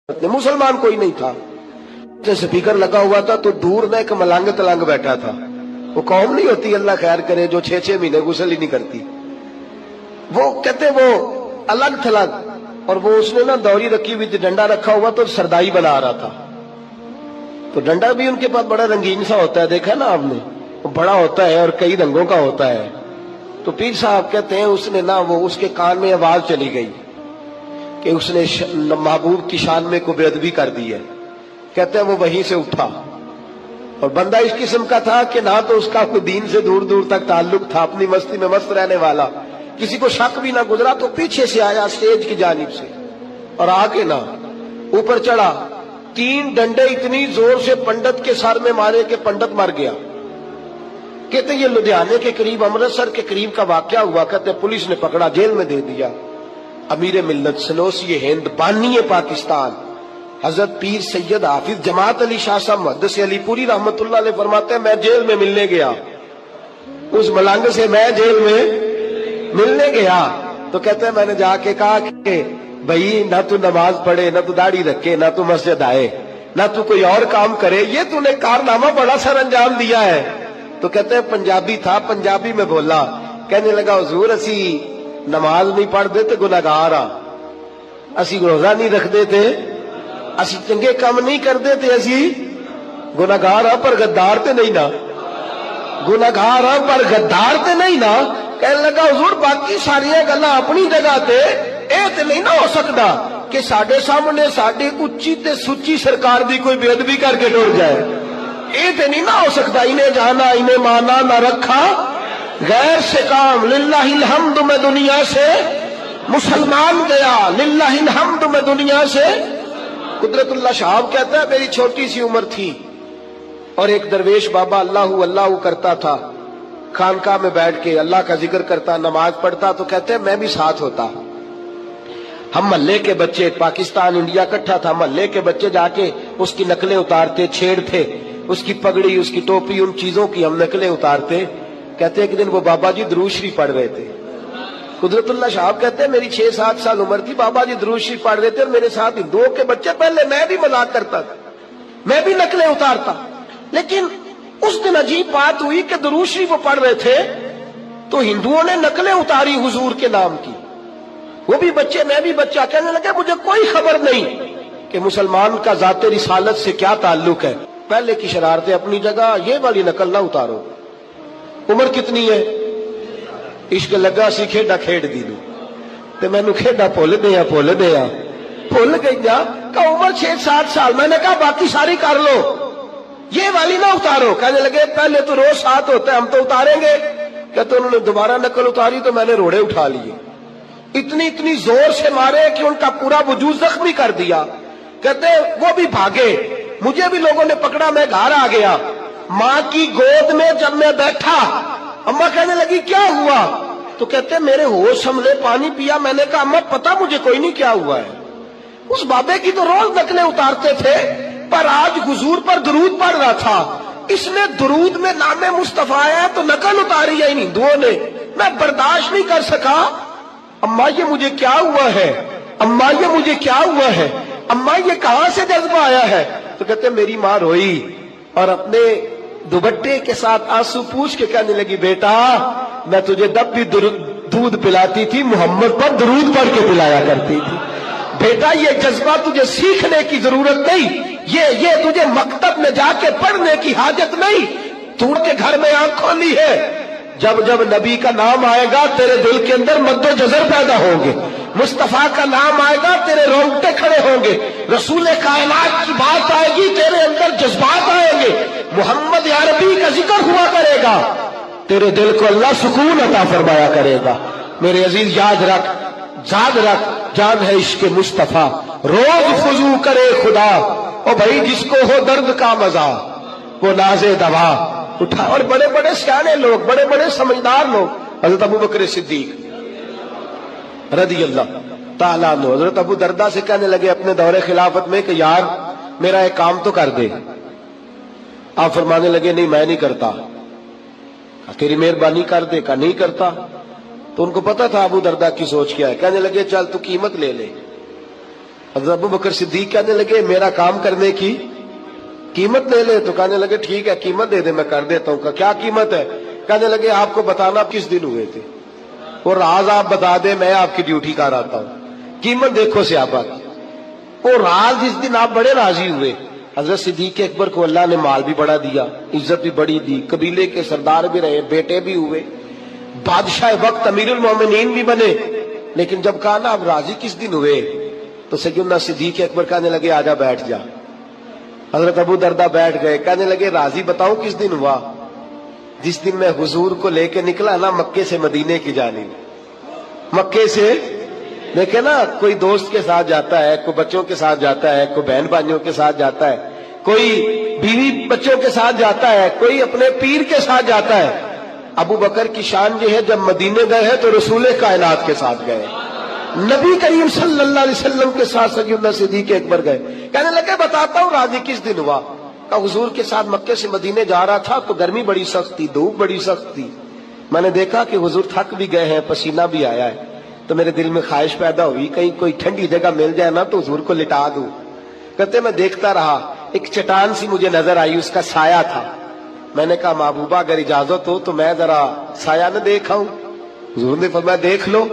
मुसलमान कोई नहीं था। स्पीकर लगा हुआ था तो दूर में एक मलंग तलंग बैठा था। वो कौम नहीं होती, अल्लाह खैर करे, जो 6-6 महीने गुसल ही नहीं करती। वो कहते वो अलग थलग, और वो उसने ना दौरी रखी हुई थी, डंडा रखा हुआ तो सरदाई बना रहा था। तो डंडा भी उनके पास बड़ा रंगीन सा होता है, देखा ना आपने, वो बड़ा होता है और कई रंगों का होता है। तो पीर साहब कहते हैं उसने ना वो उसके कान में आवाज चली गई कि उसने महबूब की शान में को बेअदबी कर दी है। कहते हैं वो वहीं से उठा, और बंदा इस किस्म का था कि ना तो उसका कोई दीन से दूर दूर तक ताल्लुक था, अपनी मस्ती में मस्त रहने वाला, किसी को शक भी ना गुजरा। तो पीछे से आया स्टेज की जानिब से और आके ना ऊपर चढ़ा, 3 डंडे इतनी जोर से पंडित के सर में मारे कि पंडित मर गया। कहते ये लुधियाने के करीब, अमृतसर के करीब का वाकया हुआ। कहते पुलिस ने पकड़ा, जेल में दे दिया। अमीर मिल्लत सनोसी हिंद बानी पाकिस्तान हजरत पीर सैयद हाफिज जमात अली शाह साहब मुहद्दिस अलीपुरी रहमतुल्लाह अलैह फरमाते हैं, मैं जेल में मिलने गया, उस मलंग से मैं जेल में मिलने गया। तो कहते हैं मैंने जाके कहा कि भाई ना तू नमाज पढ़े, ना तू दाढ़ी रखे, ना तू मस्जिद आए, ना तू कोई और काम करे, ये तूने कारनामा बड़ा सर अंजाम दिया है। तो कहते हैं पंजाबी था, पंजाबी में बोला, कहने लगा हुजूर असी नमाज नहीं पढ़ते थे गुनाहगार आ, असी रोजा नहीं रखते थे, असी चंगे काम नहीं करते थे, असी गुनाहगार आ पर गद्दार ते नहीं ना, गुनाहगार आ पर गद्दार ते नहीं ना। कहने लगा हुजूर बाकी सारिया गल्लां अपनी जगह ते ए ते नहीं ना हो सकता कि साडे सामने साडी उच्ची ते सुच्ची सरकार दी कोई बेअदबी करके टुर जाए, ए ते नहीं ना हो सकता। इन्हें जाना इन्हें माना ना रखा गैर से काम, लिल्लाहिल हम्द में दुनिया से मुसलमान गया, लिल्लाहिल हम्द में दुनिया से। कुदरतुल्लाह साहब कहता है मेरी छोटी सी उम्र थी और एक दरवेश बाबा अल्लाहू अल्लाहू करता था, खानकाह में बैठ के अल्लाह का जिक्र करता, नमाज पढ़ता। तो कहते हैं मैं भी साथ होता। हम महल्ले के बच्चे, पाकिस्तान इंडिया इकट्ठा था, महल्ले के बच्चे जाके उसकी नकलें उतारते, छेड़ते, उसकी पगड़ी उसकी टोपी उन चीजों की हम नकलें उतारते। कहते हैं एक दिन वो बाबा जी दुरूद शरीफ पढ़ रहे थे। कुदरतुल्लाह साहब कहते हैं मेरी 6-7 साल उम्र थी, बाबा जी दुरूद शरीफ पढ़ रहे थे और मेरे साथ हिंदुओं के बच्चे, पहले मैं भी मजाक करता था, मैं भी नकलें उतारता। लेकिन उस दिन अजीब बात हुई कि दुरूद शरीफ वो पढ़ रहे थे तो हिंदुओं ने नकलें उतारी हुजूर के नाम की, वो भी बच्चे मैं भी बच्चा। कहने लगे मुझे कोई खबर नहीं कि मुसलमान का जाते रिसालत से क्या ताल्लुक है, पहले की शरारतें अपनी जगह, ये वाली नकल ना उतारो। उम्र कितनी है, इश्क लगा सी खेडा खेड दी ते मैनू खेडा भुल दिया भुल गई जा का उम्र 6-7 साल। मैंने कहा बाकी सारी कर लो, ये वाली ना उतारो। कहने लगे पहले तो रोज साथ होता है, हम तो उतारेंगे। कहते उन्होंने दोबारा नकल उतारी तो मैंने रोड़े उठा लिए, इतनी जोर से मारे कि उनका पूरा वजूद जख्मी कर दिया। कहते वो भी भागे, मुझे भी लोगों ने पकड़ा, मैं घर आ गया। माँ की गोद में जब मैं बैठा, अम्मा कहने लगी क्या हुआ? तो कहते मेरे होश हमले, पानी पिया। मैंने कहा अम्मा पता मुझे कोई नहीं क्या हुआ है। उस बाबे की तो रोज नकलें उतारते थे, पर आज हुजूर पर दुरूद पढ़ रहा था, इसने दुरूद में नामे मुस्तफा आया तो नकल उतारी है इन हिंदुओं ने। मैं बर्दाश्त नहीं कर सका। अम्मा ये मुझे क्या हुआ है, अम्मा ये मुझे क्या हुआ है, अम्मा ये कहां से जज्बा आया है? तो कहते मेरी माँ रोई और अपने दुपट्टे के साथ आंसू पूछ के कहने लगी बेटा मैं तुझे जब भी दूध पिलाती थी मोहम्मद पर दुरूद पढ़ के पिलाया करती थी। बेटा ये जज्बा तुझे सीखने की जरूरत नहीं, ये तुझे मकतब में जाके पढ़ने की हाजत नहीं। तू के घर में आंख खोली है, जब जब नबी का नाम आएगा तेरे दिल के अंदर मद्दो जज़र पैदा होंगे, मुस्तफा का नाम आएगा तेरे रोंगटे खड़े होंगे, रसूल कायनात की बात आएगी तेरे अंदर जज्बात आएंगे, मोहम्मद या रबी का जिक्र हुआ करेगा, तेरे दिल को अल्लाह सुकून अता फरमाया करेगा। मेरे अजीज याद रख जान है इश्क मुस्तफा, रोज फुजू करे खुदा, ओ भाई जिसको हो दर्द का मजा वो नाजे दवा उठा। और बड़े बड़े सियाने लोग, बड़े बड़े समझदार लोग, हजरत अबू बकर सिद्दीक रदी अल्लाह ताला अन्हु हजरत अबू दरदा से कहने लगे अपने दौरे खिलाफत में कि यार मेरा एक काम तो कर दे। आप फरमाने लगे नहीं मैं नहीं करता। तेरी मेहरबानी कर दे। का नहीं करता। तो उनको पता था अबू दरदा की सोच क्या है। कहने लगे चल तू कीमत ले ले, حضرت ابو بکر صدیق کہنے لگے میرا کام کرنے کی قیمت لے لے، تو کہنے لگے ٹھیک ہے قیمت دے دے میں کر دیتا ہوں۔ کہا کیا قیمت ہے؟ کہنے لگے آپ کو بتانا کس دن ہوئے تھے، اور راز آپ بتا دیں میں آپ کی ڈیوٹی کر آتا ہوں۔ قیمت دیکھو صحابہ کی، اور راز جس دن آپ بڑے راضی ہوئے، حضرت صدیق اکبر کو اللہ نے مال بھی بڑا دیا، عزت بھی بڑی دی، قبیلے کے سردار بھی رہے، بیٹے بھی ہوئے، بادشاہ وقت امیر المومنین بھی بنے، لیکن جب کہا نا اب راضی کس دن ہوئے، تو سیدنا صدیق اکبر کہنے لگے آجا بیٹھ جا۔ حضرت ابو دردہ بیٹھ گئے، کہنے لگے راضی بتاؤ کس دن ہوا؟ جس دن میں حضور کو لے کے نکلا نا مکے سے مدینے کی جانب، مکے سے دیکھیں نا، کوئی دوست کے ساتھ جاتا ہے، کوئی بچوں کے ساتھ جاتا ہے، کوئی بہن بھائیوں کے ساتھ جاتا ہے، کوئی بیوی بچوں کے ساتھ جاتا ہے، کوئی اپنے پیر کے ساتھ جاتا ہے۔ ابو بکر کی شان یہ ہے جب مدینے گئے ہیں تو رسول کائنات کے ساتھ گئے، نبی کریم صلی اللہ علیہ وسلم کے ساتھ سیدنا صدیق اکبر گئے۔ کہنے لگے بتاتا ہوں راضی کس دن ہوا؟ کہ حضور کے ساتھ مکے سے مدینے جا رہا تھا تو گرمی بڑی سخت تھی، دھوپ بڑی سخت تھی، میں نے دیکھا کہ حضور تھک بھی گئے ہیں، پسینہ بھی آیا ہے، تو میرے دل میں خواہش پیدا ہوئی کہیں کوئی ٹھنڈی جگہ مل جائے نا تو حضور کو لٹا دوں۔ کہتے میں دیکھتا رہا، ایک چٹان سی مجھے نظر آئی، اس کا سایہ تھا، میں نے کہا محبوبہ اگر اجازت ہو تو میں ذرا سایہ نہ دیکھا ہوں؟ حضور نے فرمایا دیکھ لو۔